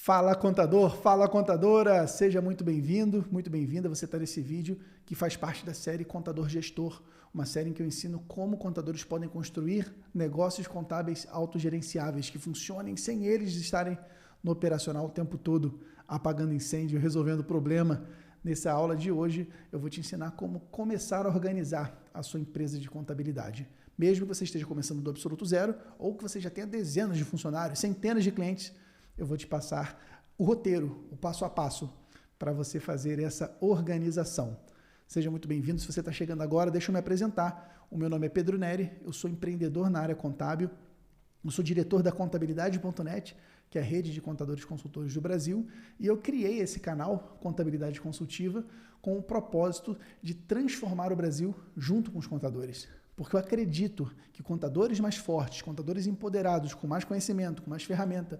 Fala contador, fala contadora, seja muito bem-vindo, muito bem-vinda. Você está nesse vídeo que faz parte da série Contador Gestor, uma série em que eu ensino como contadores podem construir negócios contábeis autogerenciáveis que funcionem sem eles estarem no operacional o tempo todo, apagando incêndio, resolvendo problema. Nessa aula de hoje eu vou te ensinar como começar a organizar a sua empresa de contabilidade. Mesmo que você esteja começando do absoluto zero ou que você já tenha dezenas de funcionários, centenas de clientes, eu vou te passar o roteiro, o passo a passo, para você fazer essa organização. Seja muito bem-vindo. Se você está chegando agora, deixa eu me apresentar. O meu nome é Pedro Neri, eu sou empreendedor na área contábil, eu sou diretor da Contabilidade.net, que é a rede de contadores consultores do Brasil, e eu criei esse canal, Contabilidade Consultiva, com o propósito de transformar o Brasil junto com os contadores. Porque eu acredito que contadores mais fortes, contadores empoderados, com mais conhecimento, com mais ferramenta,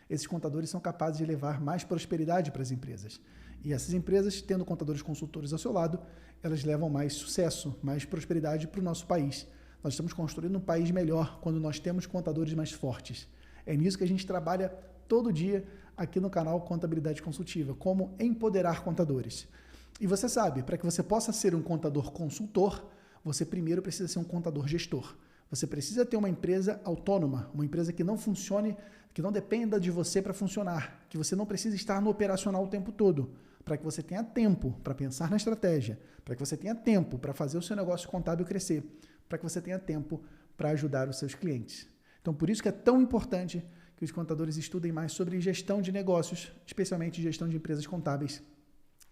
esses contadores são capazes de levar mais prosperidade para as empresas. E essas empresas, tendo contadores consultores ao seu lado, elas levam mais sucesso, mais prosperidade para o nosso país. Nós estamos construindo um país melhor quando nós temos contadores mais fortes. É nisso que a gente trabalha todo dia aqui no canal Contabilidade Consultiva, como empoderar contadores. E você sabe, para que você possa ser um contador consultor, você primeiro precisa ser um contador gestor. Você precisa ter uma empresa autônoma, uma empresa que não funcione, que não dependa de você para funcionar, que você não precisa estar no operacional o tempo todo, para que você tenha tempo para pensar na estratégia, para que você tenha tempo para fazer o seu negócio contábil crescer, para que você tenha tempo para ajudar os seus clientes. Então, por isso que é tão importante que os contadores estudem mais sobre gestão de negócios, especialmente gestão de empresas contábeis.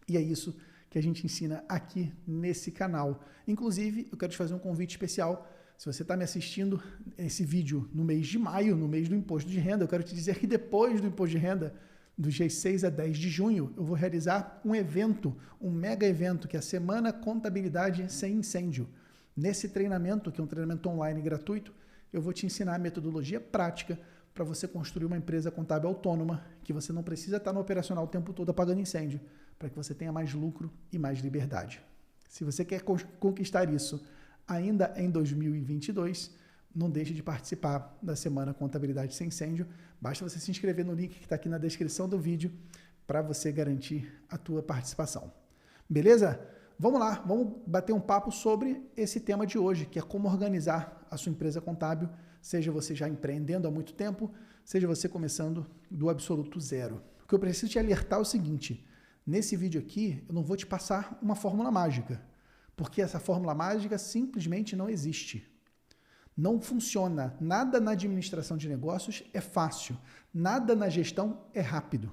E é isso que a gente ensina aqui nesse canal. Inclusive, eu quero te fazer um convite especial. Se você está me assistindo esse vídeo no mês de maio, no mês do imposto de renda, eu quero te dizer que depois do imposto de renda, dos dias 6 a 10 de junho, eu vou realizar um evento, um mega evento, que é a Semana Contabilidade Sem Incêndio. Nesse treinamento, que é um treinamento online gratuito, eu vou te ensinar a metodologia prática para você construir uma empresa contábil autônoma, que você não precisa estar no operacional o tempo todo apagando incêndio, para que você tenha mais lucro e mais liberdade. Se você quer conquistar isso ainda em 2022, não deixe de participar da Semana Contabilidade Sem Incêndio. Basta você se inscrever no link que está aqui na descrição do vídeo para você garantir a tua participação. Beleza? Vamos lá, vamos bater um papo sobre esse tema de hoje, que é como organizar a sua empresa contábil, seja você já empreendendo há muito tempo, seja você começando do absoluto zero. O que eu preciso te alertar é o seguinte: nesse vídeo aqui eu não vou te passar uma fórmula mágica, porque essa fórmula mágica simplesmente não existe. Não funciona. Nada na administração de negócios é fácil. Nada na gestão é rápido.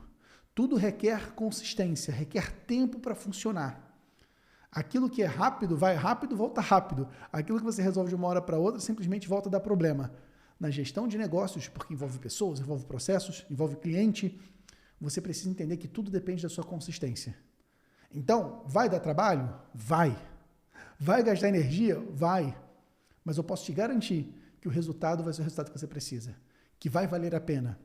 Tudo requer consistência, requer tempo para funcionar. Aquilo que é rápido, vai rápido, volta rápido. Aquilo que você resolve de uma hora para outra, simplesmente volta a dar problema. Na gestão de negócios, porque envolve pessoas, envolve processos, envolve cliente, você precisa entender que tudo depende da sua consistência. Então, vai dar trabalho? Vai. Vai gastar energia? Vai. Mas eu posso te garantir que o resultado vai ser o resultado que você precisa, que vai valer a pena.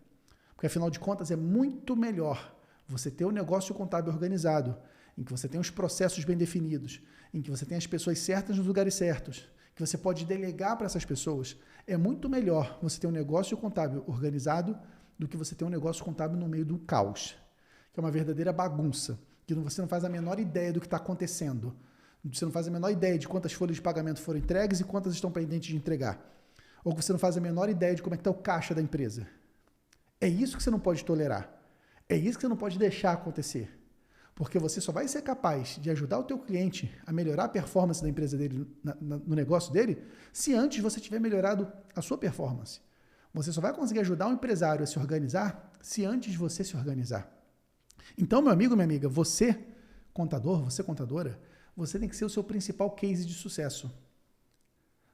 Porque, afinal de contas, é muito melhor você ter um negócio contábil organizado, em que você tem os processos bem definidos, em que você tem as pessoas certas nos lugares certos, que você pode delegar para essas pessoas. É muito melhor você ter um negócio contábil organizado do que você ter um negócio contábil no meio do caos, que é uma verdadeira bagunça, que você não faz a menor ideia do que está acontecendo. Você não faz a menor ideia de quantas folhas de pagamento foram entregues e quantas estão pendentes de entregar. Ou que você não faz a menor ideia de como é que está o caixa da empresa. É isso que você não pode tolerar. É isso que você não pode deixar acontecer. Porque você só vai ser capaz de ajudar o teu cliente a melhorar a performance da empresa dele, no negócio dele, se antes você tiver melhorado a sua performance. Você só vai conseguir ajudar o empresário a se organizar se antes você se organizar. Então, meu amigo, minha amiga, você, contador, você, contadora, você tem que ser o seu principal case de sucesso.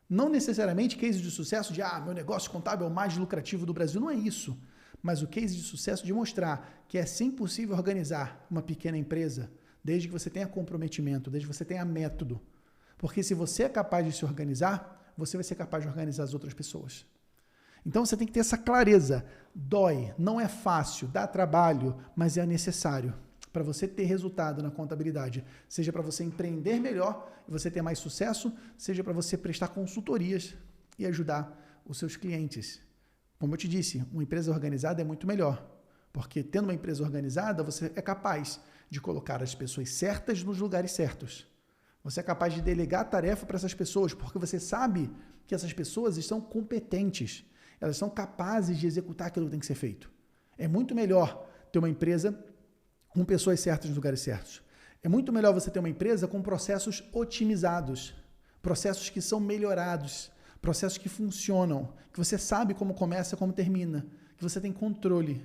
Não necessariamente case de sucesso de, meu negócio contábil é o mais lucrativo do Brasil. Não é isso. Mas o case de sucesso de mostrar que é sim possível organizar uma pequena empresa, desde que você tenha comprometimento, desde que você tenha método. Porque se você é capaz de se organizar, você vai ser capaz de organizar as outras pessoas. Então você tem que ter essa clareza. Dói, não é fácil, dá trabalho, mas é necessário para você ter resultado na contabilidade. Seja para você empreender melhor e você ter mais sucesso, seja para você prestar consultorias e ajudar os seus clientes. Como eu te disse, uma empresa organizada é muito melhor, Porque tendo uma empresa organizada, você é capaz de colocar as pessoas certas nos lugares certos. Você é capaz de delegar a tarefa para essas pessoas, porque você sabe que essas pessoas estão competentes. Elas são capazes de executar aquilo que tem que ser feito. É muito melhor ter uma empresa com pessoas certas nos lugares certos. É muito melhor você ter uma empresa com processos otimizados, processos que são melhorados, processos que funcionam, que você sabe como começa e como termina, que você tem controle.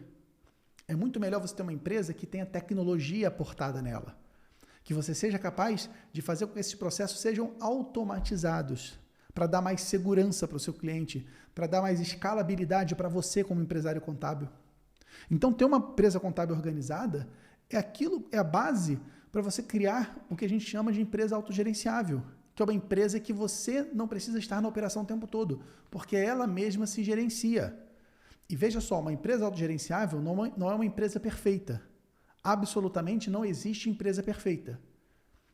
É muito melhor você ter uma empresa que tenha tecnologia aportada nela, que você seja capaz de fazer com que esses processos sejam automatizados, para dar mais segurança para o seu cliente, para dar mais escalabilidade para você como empresário contábil. Então, ter uma empresa contábil organizada é a base para você criar o que a gente chama de empresa autogerenciável, que é uma empresa que você não precisa estar na operação o tempo todo, porque ela mesma se gerencia. E veja só, uma empresa autogerenciável não é uma empresa perfeita. Absolutamente não existe empresa perfeita.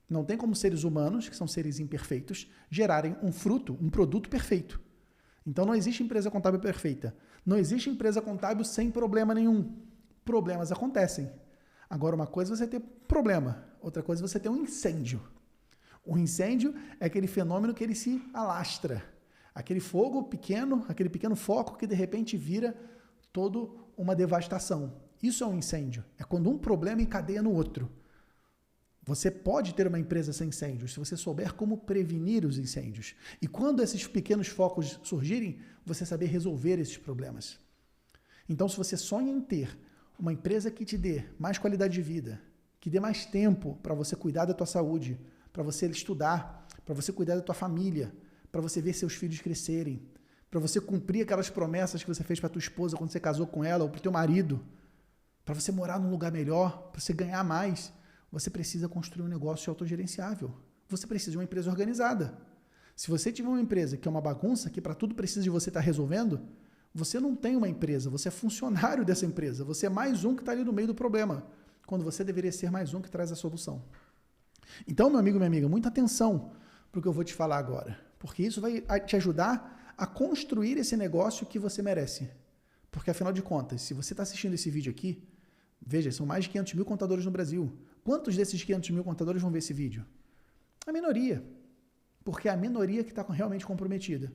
Não tem como seres humanos, que são seres imperfeitos, gerarem um fruto, um produto perfeito. Então não existe empresa contábil perfeita. Não existe empresa contábil sem problema nenhum. Problemas acontecem. Agora, uma coisa é você ter problema, outra coisa é você ter um incêndio. O incêndio é aquele fenômeno que ele se alastra. Aquele fogo pequeno, aquele pequeno foco que de repente vira toda uma devastação. Isso é um incêndio. É quando um problema encadeia no outro. Você pode ter uma empresa sem incêndios se você souber como prevenir os incêndios. E quando esses pequenos focos surgirem, você saber resolver esses problemas. Então, se você sonha em ter uma empresa que te dê mais qualidade de vida, que dê mais tempo para você cuidar da tua saúde, para você estudar, para você cuidar da tua família, para você ver seus filhos crescerem, para você cumprir aquelas promessas que você fez para tua esposa quando você casou com ela ou para o teu marido, para você morar num lugar melhor, para você ganhar mais, você precisa construir um negócio autogerenciável. Você precisa de uma empresa organizada. Se você tiver uma empresa que é uma bagunça, que para tudo precisa de você estar resolvendo, você não tem uma empresa, você é funcionário dessa empresa, você é mais um que está ali no meio do problema, quando você deveria ser mais um que traz a solução. Então, meu amigo, minha amiga, muita atenção para o que eu vou te falar agora, porque isso vai te ajudar a construir esse negócio que você merece. Porque, afinal de contas, se você está assistindo esse vídeo aqui, veja, são mais de 500 mil contadores no Brasil. Quantos desses 500 mil contadores vão ver esse vídeo? A minoria. Porque é a minoria que está realmente comprometida.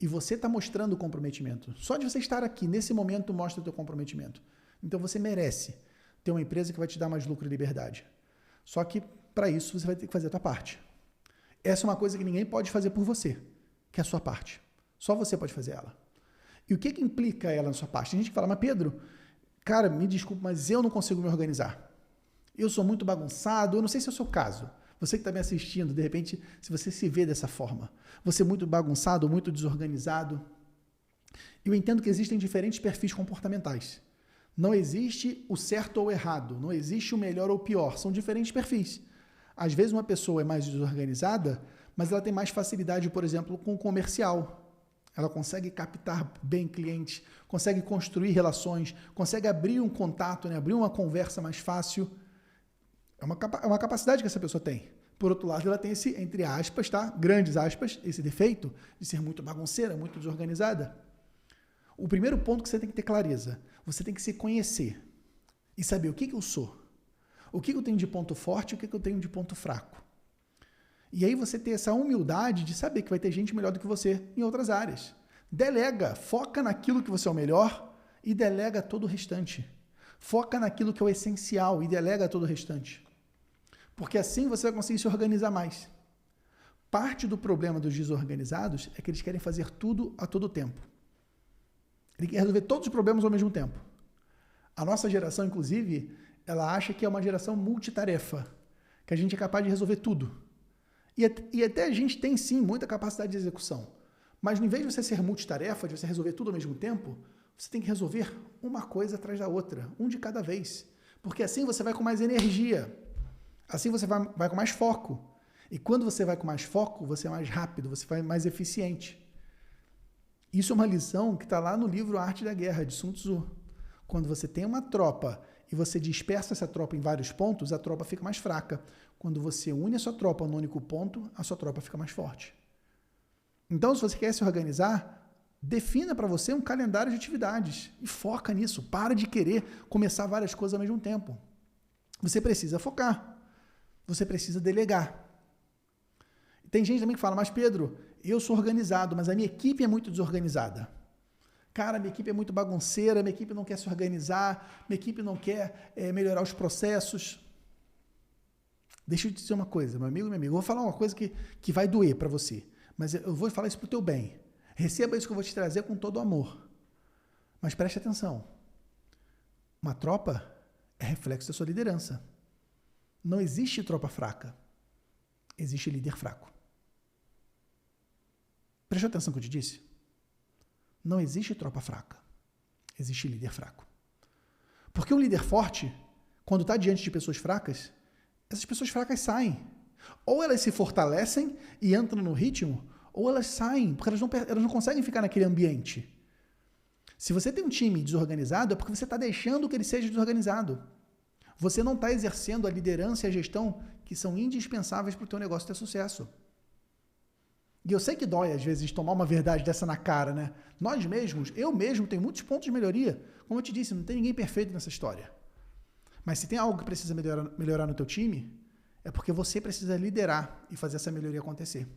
E você está mostrando o comprometimento. Só de você estar aqui, nesse momento, mostra o teu comprometimento. Então, você merece ter uma empresa que vai te dar mais lucro e liberdade. Só que, para isso, você vai ter que fazer a tua parte. Essa é uma coisa que ninguém pode fazer por você, que é a sua parte. Só você pode fazer ela. E o que implica ela na sua parte? Tem gente que fala, mas Pedro, cara, me desculpa, mas eu não consigo me organizar. Eu sou muito bagunçado, eu não sei se é o seu caso. Você que está me assistindo, de repente, se você se vê dessa forma. Você é muito bagunçado, muito desorganizado. Eu entendo que existem diferentes perfis comportamentais. Não existe o certo ou o errado, não existe o melhor ou o pior, são diferentes perfis. Às vezes uma pessoa é mais desorganizada, mas ela tem mais facilidade, por exemplo, com o comercial. Ela consegue captar bem clientes, consegue construir relações, consegue abrir um contato, né? Abrir uma conversa mais fácil. É uma capacidade que essa pessoa tem. Por outro lado, ela tem esse, entre aspas, tá? Grandes aspas, esse defeito de ser muito bagunceira, muito desorganizada. O primeiro ponto que você tem que ter clareza, você tem que se conhecer e saber o que eu sou, o que eu tenho de ponto forte e o que eu tenho de ponto fraco. E aí você ter essa humildade de saber que vai ter gente melhor do que você em outras áreas. Delega, foca naquilo que você é o melhor e delega todo o restante. Foca naquilo que é o essencial e delega todo o restante. Porque assim você vai conseguir se organizar mais. Parte do problema dos desorganizados é que eles querem fazer tudo a todo tempo. Ele quer resolver todos os problemas ao mesmo tempo. A nossa geração, inclusive, ela acha que é uma geração multitarefa, que a gente é capaz de resolver tudo. E até a gente tem, sim, muita capacidade de execução. Mas, em vez de você ser multitarefa, de você resolver tudo ao mesmo tempo, você tem que resolver uma coisa atrás da outra, um de cada vez. Porque assim você vai com mais energia. Assim você vai com mais foco. E quando você vai com mais foco, você é mais rápido, você vai mais eficiente. Isso é uma lição que está lá no livro Arte da Guerra, de Sun Tzu. Quando você tem uma tropa e você dispersa essa tropa em vários pontos, a tropa fica mais fraca. Quando você une a sua tropa num único ponto, a sua tropa fica mais forte. Então, se você quer se organizar, Defina para você um calendário de atividades e foca nisso. Para de querer começar várias coisas ao mesmo tempo. Você precisa focar. Você precisa delegar. Tem gente também que fala, mas Pedro, eu sou organizado, mas a minha equipe é muito desorganizada. Cara, minha equipe é muito bagunceira, minha equipe não quer se organizar, minha equipe não quer melhorar os processos. Deixa eu te dizer uma coisa, meu amigo, eu vou falar uma coisa que vai doer para você, mas eu vou falar isso para o teu bem. Receba isso que eu vou te trazer com todo o amor. Mas preste atenção. Uma tropa é reflexo da sua liderança. Não existe tropa fraca. Existe líder fraco. Preste atenção no que eu te disse. Não existe tropa fraca. Existe líder fraco. Porque um líder forte, quando está diante de pessoas fracas, essas pessoas fracas saem. Ou elas se fortalecem e entram no ritmo, ou elas saem, porque elas não conseguem ficar naquele ambiente. Se você tem um time desorganizado, é porque você está deixando que ele seja desorganizado. Você não está exercendo a liderança e a gestão que são indispensáveis para o teu negócio ter sucesso. E eu sei que dói, às vezes, tomar uma verdade dessa na cara, né? Nós mesmos, eu mesmo, tenho muitos pontos de melhoria. Como eu te disse, não tem ninguém perfeito nessa história. Mas se tem algo que precisa melhorar no teu time, é porque você precisa liderar e fazer essa melhoria acontecer.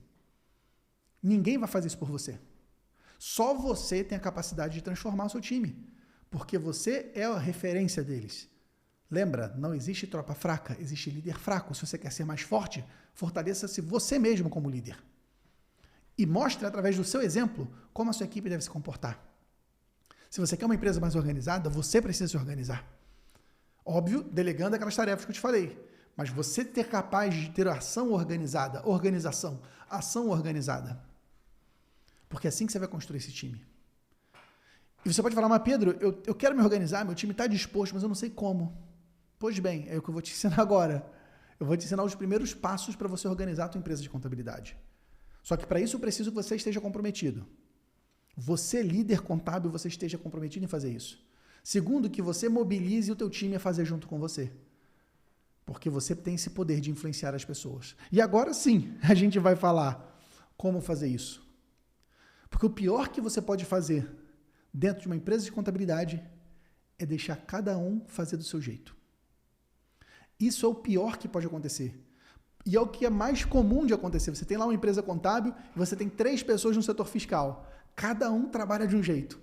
Ninguém vai fazer isso por você. Só você tem a capacidade de transformar o seu time, porque você é a referência deles. Lembra, não existe tropa fraca, existe líder fraco. Se você quer ser mais forte, fortaleça-se você mesmo como líder. E mostre através do seu exemplo como a sua equipe deve se comportar. Se você quer uma empresa mais organizada, você precisa se organizar. Óbvio, delegando aquelas tarefas que eu te falei. Mas você ter capaz de ter ação organizada, organização, ação organizada. Porque é assim que você vai construir esse time. E você pode falar, mas Pedro, eu quero me organizar, meu time está disposto, mas eu não sei como. Pois bem, é o que eu vou te ensinar agora. Eu vou te ensinar os primeiros passos para você organizar a tua empresa de contabilidade. Só que para isso eu preciso que você esteja comprometido. Você, líder contábil, você esteja comprometido em fazer isso. Segundo, que você mobilize o teu time a fazer junto com você. Porque você tem esse poder de influenciar as pessoas. E agora sim, a gente vai falar como fazer isso. Porque o pior que você pode fazer dentro de uma empresa de contabilidade é deixar cada um fazer do seu jeito. Isso é o pior que pode acontecer. E é o que é mais comum de acontecer. Você tem lá uma empresa contábil e você tem 3 pessoas no setor fiscal. Cada um trabalha de um jeito.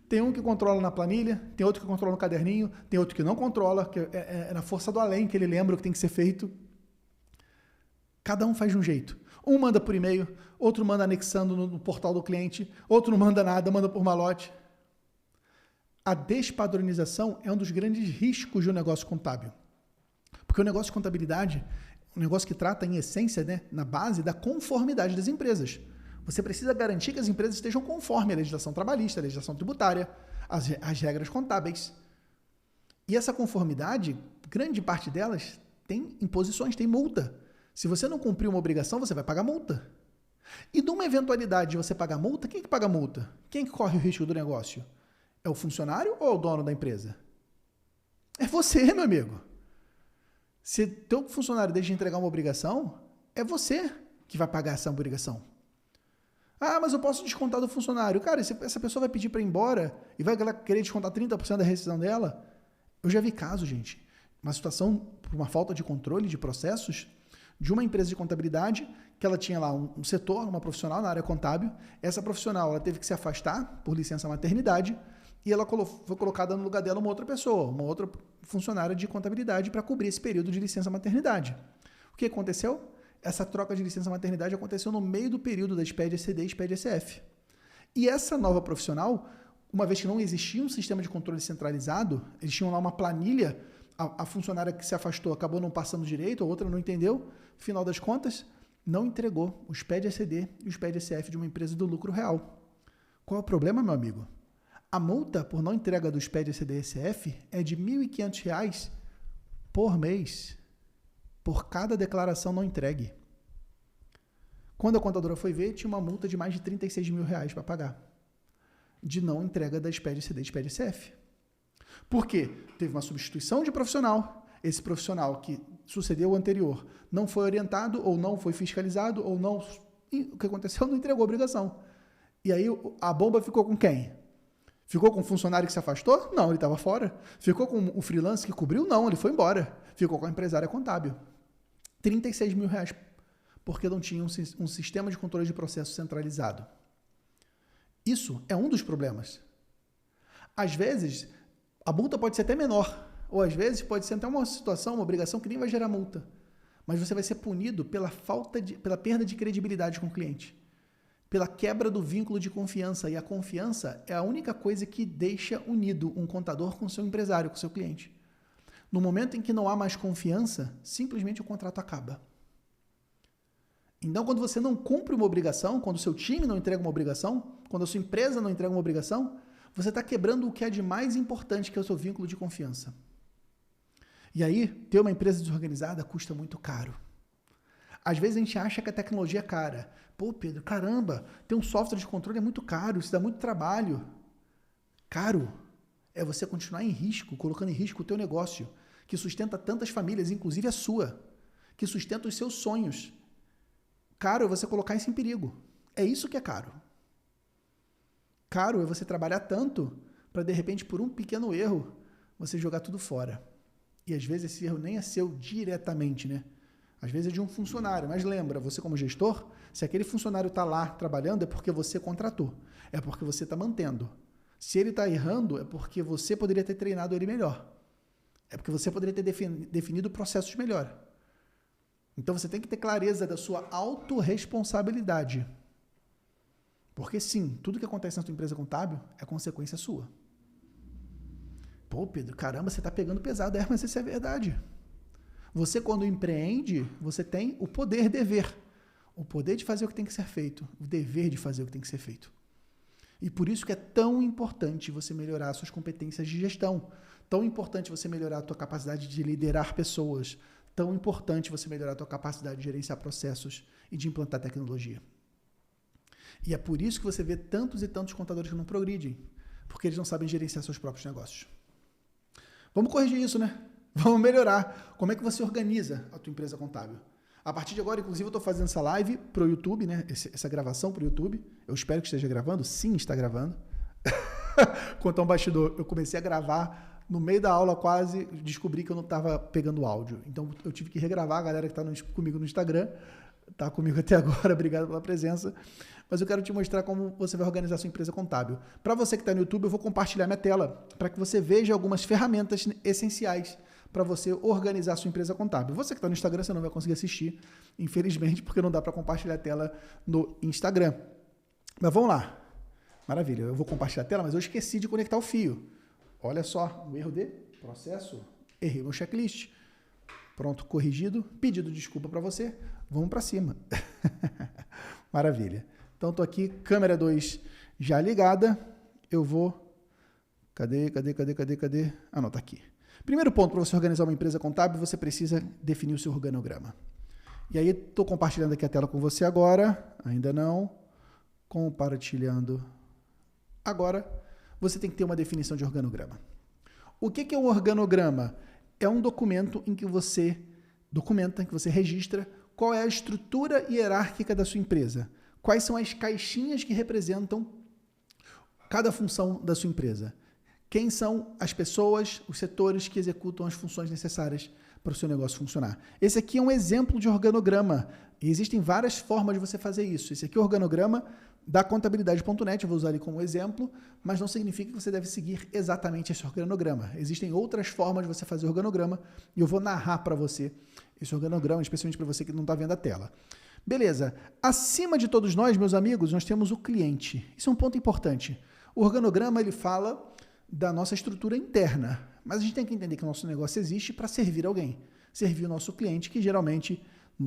Tem um que controla na planilha, tem outro que controla no caderninho, tem outro que não controla, que é na força do além que ele lembra o que tem que ser feito. Cada um faz de um jeito. Um manda por e-mail, outro manda anexando no portal do cliente, outro não manda nada, manda por malote. A despadronização é um dos grandes riscos de um negócio contábil. Porque o negócio de contabilidade é um negócio que trata, em essência, né, na base da conformidade das empresas. Você precisa garantir que as empresas estejam conforme à legislação trabalhista, à legislação tributária, às regras contábeis. E essa conformidade, grande parte delas, tem imposições, tem multa. Se você não cumprir uma obrigação, você vai pagar multa. E numa eventualidade de você pagar multa, quem que paga multa? Quem que corre o risco do negócio? É o funcionário ou é o dono da empresa? É você, meu amigo. Se teu funcionário deixa de entregar uma obrigação, é você que vai pagar essa obrigação. Ah, mas eu posso descontar do funcionário. Cara, essa pessoa vai pedir para ir embora e vai querer descontar 30% da rescisão dela? Eu já vi caso, gente. Uma situação por uma falta de controle de processos de uma empresa de contabilidade que ela tinha lá um setor, uma profissional na área contábil. Essa profissional ela teve que se afastar por licença maternidade e ela foi colocada no lugar dela uma outra pessoa, uma outra funcionária de contabilidade para cobrir esse período de licença maternidade. O que aconteceu? Essa troca de licença maternidade aconteceu no meio do período da SPED-ECD e SPED-SF. E essa nova profissional, uma vez que não existia um sistema de controle centralizado, eles tinham lá uma planilha, a funcionária que se afastou acabou não passando direito, a outra não entendeu, final das contas, não entregou o SPED-ECD e o SPED-SF de uma empresa do lucro real. Qual é o problema, meu amigo? A multa por não entrega do SPED-ECD e SF é de R$ 1.500 por mês, por cada declaração não entregue. Quando a contadora foi ver, tinha uma multa de mais de R$ 36 mil para pagar, de não entrega da SPED-ECD e SPED-SF. Por quê? Teve uma substituição de profissional, esse profissional que sucedeu o anterior não foi orientado, ou não foi fiscalizado, ou não... E o que aconteceu? Não entregou a obrigação. E aí a bomba ficou com quem? Ficou com o funcionário que se afastou? Não, ele estava fora. Ficou com o freelance que cobriu? Não, ele foi embora. Ficou com a empresária contábil. R$36 mil, porque não tinha um sistema de controle de processo centralizado. Isso é um dos problemas. Às vezes, a multa pode ser até menor, ou às vezes pode ser até uma situação, uma obrigação que nem vai gerar multa. Mas você vai ser punido pela perda de credibilidade com o cliente, pela quebra do vínculo de confiança. E a confiança é a única coisa que deixa unido um contador com o seu empresário, com o seu cliente. No momento em que não há mais confiança, simplesmente o contrato acaba. Então, quando você não cumpre uma obrigação, quando o seu time não entrega uma obrigação, quando a sua empresa não entrega uma obrigação, você está quebrando o que é de mais importante, que é o seu vínculo de confiança. E aí, ter uma empresa desorganizada custa muito caro. Às vezes a gente acha que a tecnologia é cara. Pô, Pedro, caramba, ter um software de controle é muito caro, isso dá muito trabalho. Caro é você continuar em risco, colocando em risco o teu negócio, que sustenta tantas famílias, inclusive a sua, que sustenta os seus sonhos. Caro é você colocar isso em perigo. É isso que é caro. Caro é você trabalhar tanto para, de repente, por um pequeno erro, você jogar tudo fora. E às vezes esse erro nem é seu diretamente, né? Às vezes é de um funcionário. Mas lembra, você como gestor, se aquele funcionário está lá trabalhando, é porque você contratou. É porque você está mantendo. Se ele está errando, é porque você poderia ter treinado ele melhor. É porque você poderia ter definido processos melhor. Então você tem que ter clareza da sua autorresponsabilidade. Porque sim, tudo que acontece na sua empresa contábil é consequência sua. Pô, Pedro, caramba, você está pegando pesado. Mas isso é verdade. Você, quando empreende, você tem o poder dever. O poder de fazer o que tem que ser feito. O dever de fazer o que tem que ser feito. E por isso que é tão importante você melhorar suas competências de gestão. Tão importante você melhorar a tua capacidade de liderar pessoas. Tão importante você melhorar a tua capacidade de gerenciar processos e de implantar tecnologia. E é por isso que você vê tantos e tantos contadores que não progridem, porque eles não sabem gerenciar seus próprios negócios. Vamos corrigir isso, né? Vamos melhorar. Como é que você organiza a tua empresa contábil? A partir de agora, inclusive, eu estou fazendo essa live para o YouTube, né? Essa gravação para o YouTube. Eu espero que esteja gravando. Sim, está gravando. Contar um bastidor. Eu comecei a gravar no meio da aula quase, descobri que eu não estava pegando áudio. Então, eu tive que regravar. A galera que está comigo no Instagram está comigo até agora. Obrigado pela presença. Mas eu quero te mostrar como você vai organizar a sua empresa contábil. Para você que está no YouTube, eu vou compartilhar minha tela para que você veja algumas ferramentas essenciais para você organizar a sua empresa contábil. Você que está no Instagram, você não vai conseguir assistir, infelizmente, porque não dá para compartilhar a tela no Instagram. Mas vamos lá. Maravilha, eu vou compartilhar a tela, mas eu esqueci de conectar o fio. Olha só, o erro de processo. Errei meu checklist. Pronto, corrigido. Pedido desculpa para você. Vamos para cima. Maravilha. Então, estou aqui, câmera 2 já ligada. Eu vou... Cadê? Ah, não, está aqui. Primeiro ponto para você organizar uma empresa contábil, você precisa definir o seu organograma. E aí, estou compartilhando aqui a tela com você agora. Ainda não. Compartilhando agora. Você tem que ter uma definição de organograma. O que é um organograma? É um documento em que você documenta, que você registra qual é a estrutura hierárquica da sua empresa. Quais são as caixinhas que representam cada função da sua empresa. Quem são as pessoas, os setores que executam as funções necessárias para o seu negócio funcionar. Esse aqui é um exemplo de organograma. E existem várias formas de você fazer isso. Esse aqui é o organograma da contabilidade.net, eu vou usar ele como exemplo, mas não significa que você deve seguir exatamente esse organograma. Existem outras formas de você fazer organograma e eu vou narrar para você esse organograma, especialmente para você que não está vendo a tela. Beleza. Acima de todos nós, meus amigos, nós temos o cliente. Isso é um ponto importante. O organograma, ele fala da nossa estrutura interna, mas a gente tem que entender que o nosso negócio existe para servir alguém, servir o nosso cliente, que geralmente,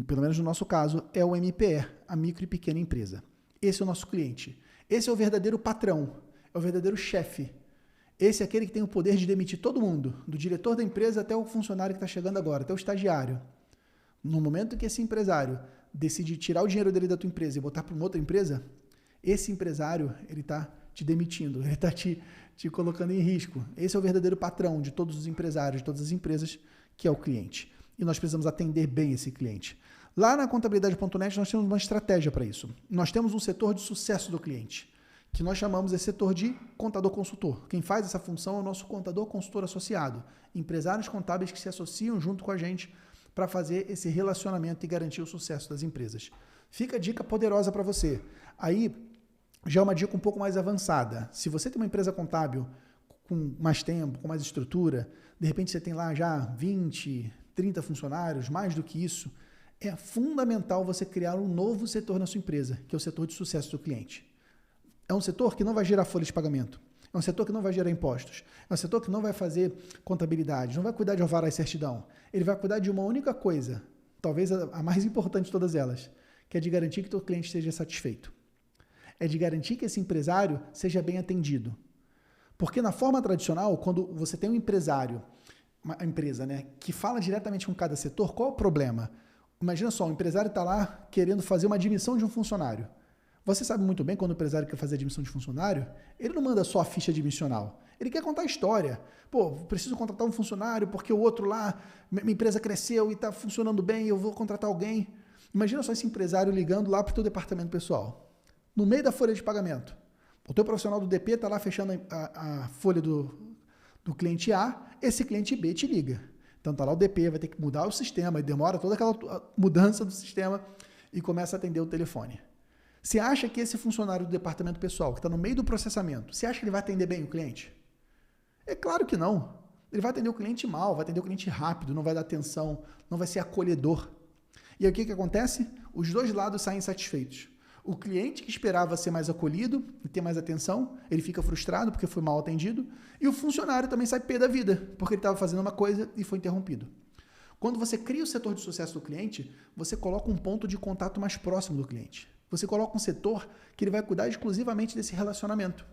pelo menos no nosso caso, é o MPE, a micro e pequena empresa. Esse é o nosso cliente. Esse é o verdadeiro patrão, é o verdadeiro chefe. Esse é aquele que tem o poder de demitir todo mundo, do diretor da empresa até o funcionário que está chegando agora, até o estagiário. No momento que esse empresário decide tirar o dinheiro dele da tua empresa e botar para uma outra empresa, esse empresário, ele está te demitindo, ele está te colocando em risco. Esse é o verdadeiro patrão de todos os empresários, de todas as empresas, que é o cliente. E nós precisamos atender bem esse cliente. Lá na contabilidade.net nós temos uma estratégia para isso. Nós temos um setor de sucesso do cliente. que nós chamamos esse setor de contador-consultor. Quem faz essa função é o nosso contador-consultor associado, empresários contábeis que se associam junto com a gente para fazer esse relacionamento e garantir o sucesso das empresas. Fica a dica poderosa para você. Aí, já é uma dica um pouco mais avançada. Se você tem uma empresa contábil com mais tempo, com mais estrutura, de repente você tem lá já 20, 30 funcionários, mais do que isso, é fundamental você criar um novo setor na sua empresa, que é o setor de sucesso do cliente. É um setor que não vai gerar folha de pagamento, é um setor que não vai gerar impostos, é um setor que não vai fazer contabilidade, não vai cuidar de alvará e certidão. Ele vai cuidar de uma única coisa, talvez a mais importante de todas elas, que é de garantir que o teu cliente esteja satisfeito. É de garantir que esse empresário seja bem atendido. Porque na forma tradicional, quando você tem um empresário, uma empresa, né, que fala diretamente com cada setor, qual é o problema? Imagina só, o empresário está lá querendo fazer uma admissão de um funcionário. Você sabe muito bem quando o empresário quer fazer admissão de funcionário, ele não manda só a ficha admissional. Ele quer contar a história. Pô, preciso contratar um funcionário porque o outro lá, minha empresa cresceu e está funcionando bem, eu vou contratar alguém. Imagina só esse empresário ligando lá para o teu departamento pessoal. No meio da folha de pagamento. O teu profissional do DP está lá fechando a folha do cliente A, esse cliente B te liga. Então está lá o DP, vai ter que mudar o sistema, e demora toda aquela mudança do sistema e começa a atender o telefone. Você acha que esse funcionário do departamento pessoal, que está no meio do processamento, você acha que ele vai atender bem o cliente? É claro que não. Ele vai atender o cliente mal, vai atender o cliente rápido, não vai dar atenção, não vai ser acolhedor. E aí o que acontece? Os dois lados saem insatisfeitos. O cliente que esperava ser mais acolhido e ter mais atenção, ele fica frustrado porque foi mal atendido, e o funcionário também sai pé da vida, porque ele estava fazendo uma coisa e foi interrompido. Quando você cria o setor de sucesso do cliente, você coloca um ponto de contato mais próximo do cliente. Você coloca um setor que ele vai cuidar exclusivamente desse relacionamento.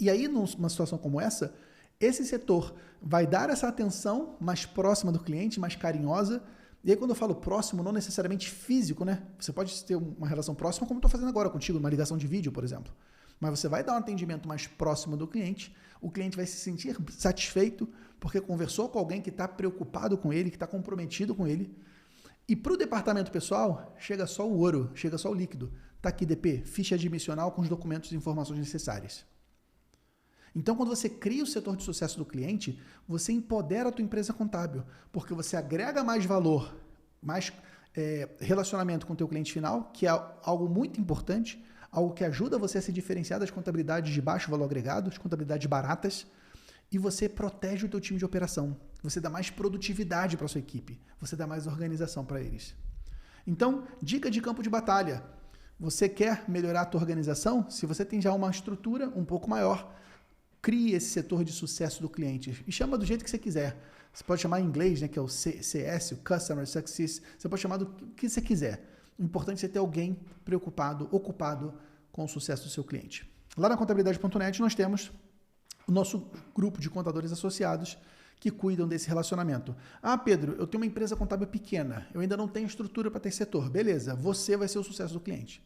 E aí, numa situação como essa, esse setor vai dar essa atenção mais próxima do cliente, mais carinhosa. E aí, quando eu falo próximo, não necessariamente físico, né? Você pode ter uma relação próxima, como eu estou fazendo agora contigo, uma ligação de vídeo, por exemplo. Mas você vai dar um atendimento mais próximo do cliente, o cliente vai se sentir satisfeito porque conversou com alguém que está preocupado com ele, que está comprometido com ele. E para o departamento pessoal, chega só o ouro, chega só o líquido. Está aqui, DP, ficha admissional com os documentos e informações necessárias. Então, quando você cria o setor de sucesso do cliente, você empodera a tua empresa contábil, porque você agrega mais valor, mais relacionamento com o teu cliente final, que é algo muito importante, algo que ajuda você a se diferenciar das contabilidades de baixo valor agregado, as contabilidades baratas, e você protege o teu time de operação. Você dá mais produtividade para a sua equipe, você dá mais organização para eles. Então, dica de campo de batalha. Você quer melhorar a tua organização? Se você tem já uma estrutura um pouco maior, crie esse setor de sucesso do cliente e chama do jeito que você quiser. Você pode chamar em inglês, né, que é o CS, o Customer Success. Você pode chamar do que você quiser. O importante é você ter alguém preocupado, ocupado com o sucesso do seu cliente. Lá na contabilidade.net nós temos o nosso grupo de contadores associados que cuidam desse relacionamento. Ah, Pedro, eu tenho uma empresa contábil pequena, eu ainda não tenho estrutura para ter setor. Beleza, você vai ser o sucesso do cliente.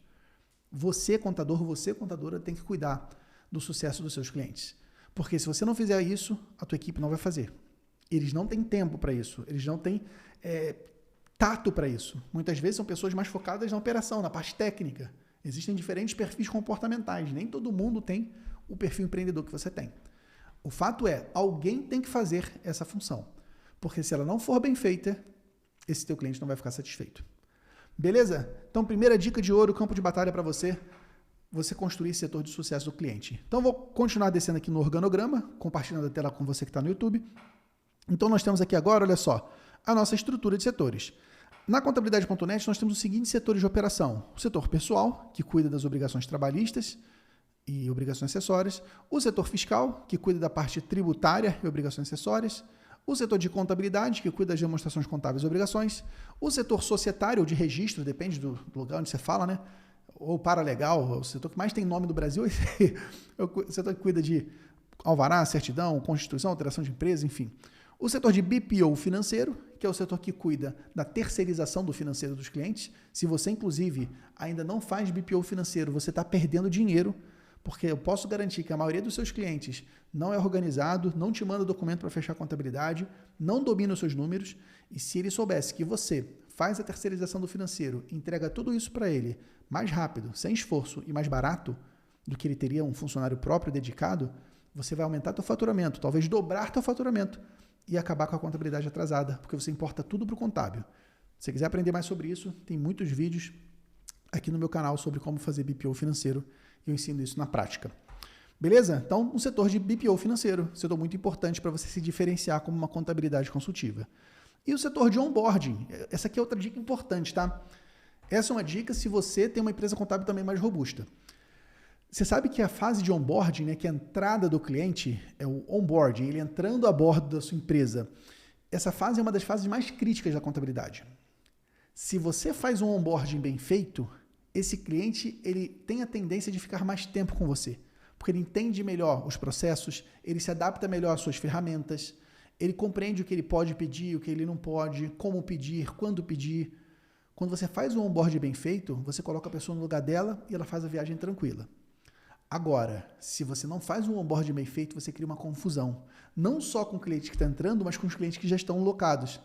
Você, contador, você, contadora, tem que cuidar do sucesso dos seus clientes. Porque se você não fizer isso, a tua equipe não vai fazer. Eles não têm tempo para isso, eles não têm tato para isso. Muitas vezes são pessoas mais focadas na operação, na parte técnica. Existem diferentes perfis comportamentais, nem todo mundo tem o perfil empreendedor que você tem. O fato é, alguém tem que fazer essa função. Porque se ela não for bem feita, esse teu cliente não vai ficar satisfeito. Beleza? Então, primeira dica de ouro, campo de batalha para você construir esse setor de sucesso do cliente. Então, vou continuar descendo aqui no organograma, compartilhando a tela com você que está no YouTube. Então, nós temos aqui agora, olha só, a nossa estrutura de setores. Na contabilidade.net, nós temos os seguintes setores de operação. O setor pessoal, que cuida das obrigações trabalhistas e obrigações acessórias. O setor fiscal, que cuida da parte tributária e obrigações acessórias. O setor de contabilidade, que cuida das demonstrações contábeis e obrigações. O setor societário ou de registro, depende do lugar onde você fala, né? Ou paralegal, o setor que mais tem nome do Brasil, é o setor que cuida de alvará, certidão, constituição, alteração de empresa, enfim. O setor de BPO financeiro, que é o setor que cuida da terceirização do financeiro dos clientes. Se você, inclusive, ainda não faz BPO financeiro, você está perdendo dinheiro, porque eu posso garantir que a maioria dos seus clientes não é organizado, não te manda documento para fechar a contabilidade, não domina os seus números, e se ele soubesse que você faz a terceirização do financeiro, entrega tudo isso para ele mais rápido, sem esforço e mais barato, do que ele teria um funcionário próprio dedicado, você vai aumentar teu faturamento, talvez dobrar teu faturamento e acabar com a contabilidade atrasada, porque você importa tudo para o contábil. Se você quiser aprender mais sobre isso, tem muitos vídeos aqui no meu canal sobre como fazer BPO financeiro e eu ensino isso na prática. Beleza? Então, um setor de BPO financeiro, setor muito importante para você se diferenciar como uma contabilidade consultiva. E o setor de onboarding, essa aqui é outra dica importante, tá? Essa é uma dica se você tem uma empresa contábil também mais robusta. Você sabe que a fase de onboarding, né, que é a entrada do cliente, é o onboarding, ele entrando a bordo da sua empresa. Essa fase é uma das fases mais críticas da contabilidade. Se você faz um onboarding bem feito, esse cliente ele tem a tendência de ficar mais tempo com você, porque ele entende melhor os processos, ele se adapta melhor às suas ferramentas, ele compreende o que ele pode pedir, o que ele não pode, como pedir, quando pedir. Quando você faz um onboarding bem feito, você coloca a pessoa no lugar dela e ela faz a viagem tranquila. Agora, se você não faz um onboarding bem feito, você cria uma confusão. Não só com o cliente que está entrando, mas com os clientes que já estão locados.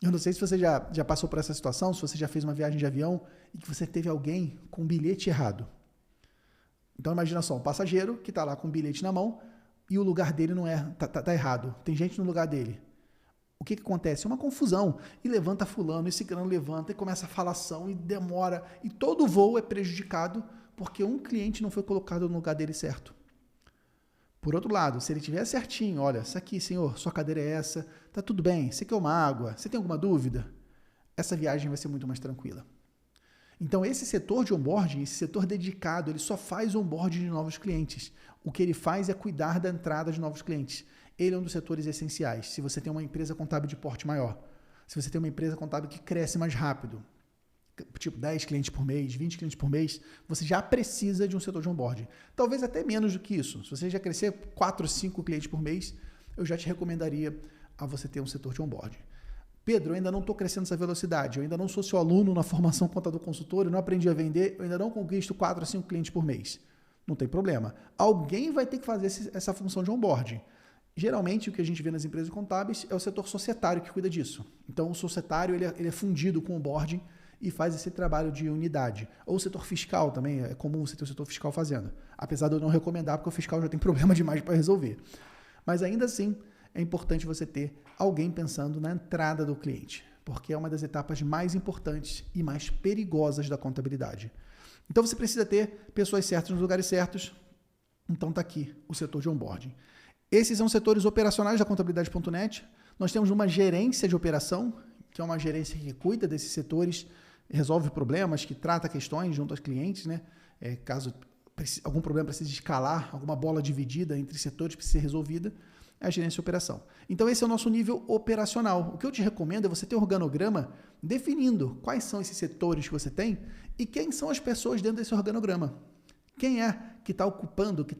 Eu não sei se você já passou por essa situação, se você já fez uma viagem de avião e que você teve alguém com um bilhete errado. Então imagina só, um passageiro que está lá com um bilhete na mão e o lugar dele não é, tá errado. Tem gente no lugar dele. O que acontece? É uma confusão. E levanta fulano, e ciclano levanta, e começa a falação, e demora. E todo o voo é prejudicado porque um cliente não foi colocado no lugar dele certo. Por outro lado, se ele estiver certinho, olha, isso aqui, senhor, sua cadeira é essa, tá tudo bem, você quer uma água, você tem alguma dúvida? Essa viagem vai ser muito mais tranquila. Então, esse setor de onboarding, esse setor dedicado, ele só faz onboarding de novos clientes. O que ele faz é cuidar da entrada de novos clientes. Ele é um dos setores essenciais. Se você tem uma empresa contábil de porte maior, se você tem uma empresa contábil que cresce mais rápido, tipo 10 clientes por mês, 20 clientes por mês, você já precisa de um setor de onboarding. Talvez até menos do que isso. Se você já crescer 4, 5 clientes por mês, eu já te recomendaria a você ter um setor de onboarding. Pedro, eu ainda não estou crescendo essa velocidade, eu ainda não sou seu aluno na formação contador consultor, eu não aprendi a vender, eu ainda não conquisto 4 a 5 clientes por mês. Não tem problema. Alguém vai ter que fazer essa função de onboarding. Geralmente, o que a gente vê nas empresas contábeis é o setor societário que cuida disso. Então, o societário ele é fundido com o onboarding e faz esse trabalho de unidade. Ou o setor fiscal também, é comum você ter o setor fiscal fazendo. Apesar de eu não recomendar, porque o fiscal já tem problema demais para resolver. Mas ainda assim, é importante você ter alguém pensando na entrada do cliente, porque é uma das etapas mais importantes e mais perigosas da contabilidade. Então você precisa ter pessoas certas nos lugares certos. Então está aqui o setor de onboarding. Esses são os setores operacionais da contabilidade.net. Nós temos uma gerência de operação, que é uma gerência que cuida desses setores, resolve problemas, que trata questões junto aos clientes, né? Caso algum problema precise escalar, alguma bola dividida entre setores precisa ser resolvida, é a gerência de operação. Então esse é o nosso nível operacional. O que eu te recomendo é você ter um organograma definindo quais são esses setores que você tem e quem são as pessoas dentro desse organograma. Quem é que está ocupando, que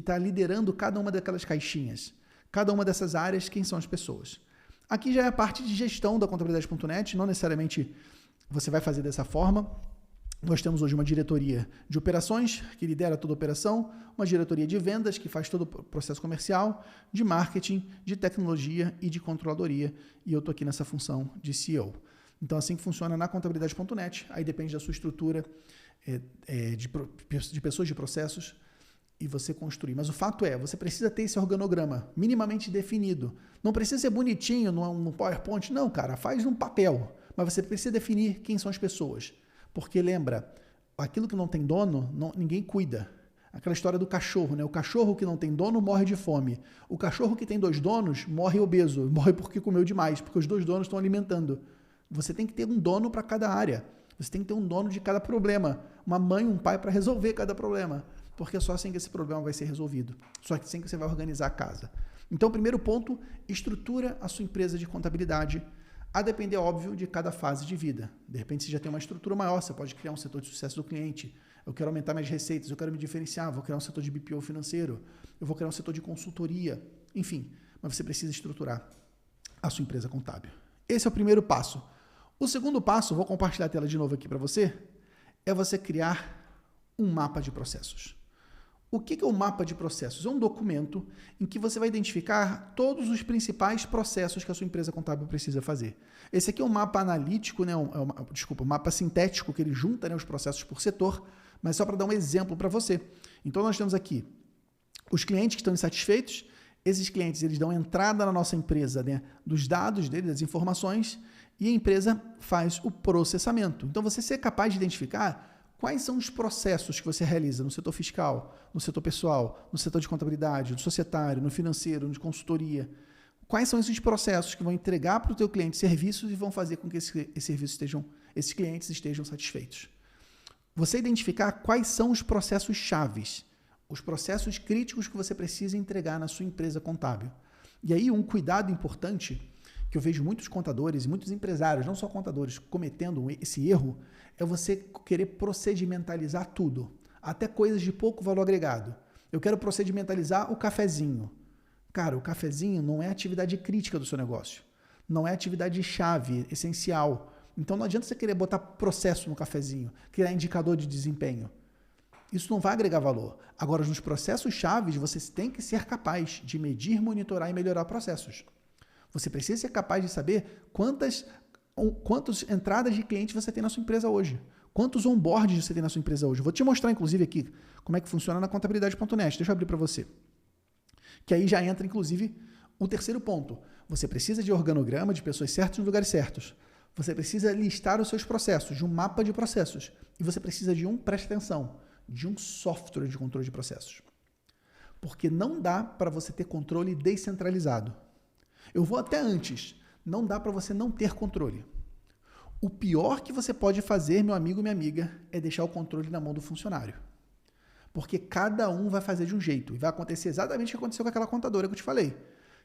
está liderando cada uma daquelas caixinhas. Cada uma dessas áreas, quem são as pessoas. Aqui já é a parte de gestão da contabilidade.net, não necessariamente você vai fazer dessa forma. Nós temos hoje uma diretoria de operações, que lidera toda a operação, uma diretoria de vendas, que faz todo o processo comercial, de marketing, de tecnologia e de controladoria, e eu estou aqui nessa função de CEO. Então, assim que funciona na contabilidade.net, aí depende da sua estrutura de pessoas, de processos, e você construir. Mas o fato é, você precisa ter esse organograma minimamente definido. Não precisa ser bonitinho no PowerPoint, não, cara, faz num papel. Mas você precisa definir quem são as pessoas. Porque lembra, aquilo que não tem dono, ninguém cuida. Aquela história do cachorro, né? O cachorro que não tem dono morre de fome. O cachorro que tem 2 donos morre obeso, morre porque comeu demais, porque os 2 donos estão alimentando. Você tem que ter um dono para cada área. Você tem que ter um dono de cada problema. Uma mãe, um pai para resolver cada problema. Porque é só assim que esse problema vai ser resolvido. Só que assim que você vai organizar a casa. Então, primeiro ponto, estrutura a sua empresa de contabilidade, a depender, óbvio, de cada fase de vida. De repente, você já tem uma estrutura maior, você pode criar um setor de sucesso do cliente. Eu quero aumentar minhas receitas, eu quero me diferenciar, vou criar um setor de BPO financeiro, eu vou criar um setor de consultoria, enfim. Mas você precisa estruturar a sua empresa contábil. Esse é o primeiro passo. O segundo passo, vou compartilhar a tela de novo aqui para você, é você criar um mapa de processos. O que é um mapa de processos? É um documento em que você vai identificar todos os principais processos que a sua empresa contábil precisa fazer. Esse aqui é um mapa analítico, né? Um mapa sintético que ele junta, né, os processos por setor, mas só para dar um exemplo para você. Então, nós temos aqui os clientes que estão insatisfeitos. Esses clientes, eles dão entrada na nossa empresa, né, dos dados deles, das informações, e a empresa faz o processamento. Então, você ser capaz de identificar quais são os processos que você realiza no setor fiscal, no setor pessoal, no setor de contabilidade, no societário, no financeiro, no de consultoria. Quais são esses processos que vão entregar para o teu cliente serviços e vão fazer com que esses clientes estejam satisfeitos. Você identificar quais são os processos chaves, os processos críticos que você precisa entregar na sua empresa contábil. E aí um cuidado importante que eu vejo muitos contadores e muitos empresários, não só contadores, cometendo esse erro, é você querer procedimentalizar tudo, até coisas de pouco valor agregado. Eu quero procedimentalizar o cafezinho. Cara, o cafezinho não é atividade crítica do seu negócio, não é atividade chave, essencial. Então não adianta você querer botar processo no cafezinho, criar indicador de desempenho. Isso não vai agregar valor. Agora, nos processos chaves, você tem que ser capaz de medir, monitorar e melhorar processos. Você precisa ser capaz de saber quantas entradas de clientes você tem na sua empresa hoje. Quantos onboards você tem na sua empresa hoje. Vou te mostrar, inclusive, aqui como é que funciona na contabilidade.net. Deixa eu abrir para você. Que aí já entra, inclusive, o terceiro ponto. Você precisa de organograma de pessoas certas nos lugares certos. Você precisa listar os seus processos, de um mapa de processos. E você precisa de preste atenção, de um software de controle de processos. Porque não dá para você ter controle descentralizado. Eu vou até antes. Não dá para você não ter controle. O pior que você pode fazer, meu amigo e minha amiga, é deixar o controle na mão do funcionário. Porque cada um vai fazer de um jeito. E vai acontecer exatamente o que aconteceu com aquela contadora que eu te falei.